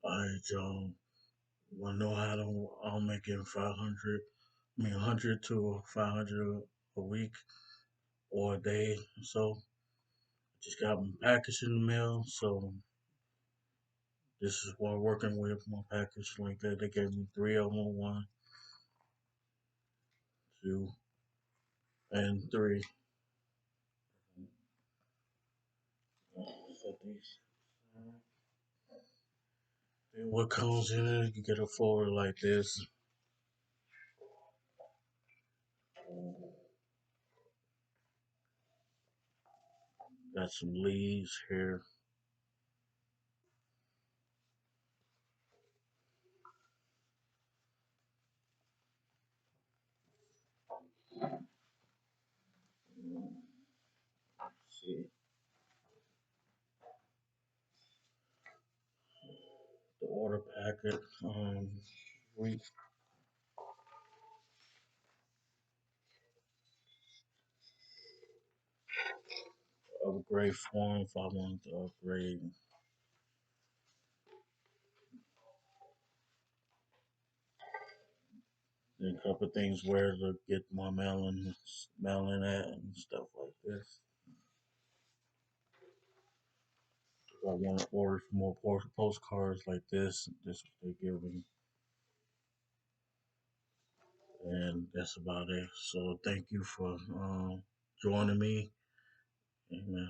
Alright, y'all. Wanna know how to I'm making 500, 100 to 500 a week or a day. So just got my package in the mail. So this is what I'm working with my package like that. They gave me three of them, one, two, and three. Set these. Then what comes in it? You get a folder like this. Got some leaves here. See the order packet. We upgrade form if I want to upgrade. Then a couple of things where to get my mailing at and stuff like this. If I want to order some more postcards like this what they give me, and that's about it. So thank you for joining me. Amen.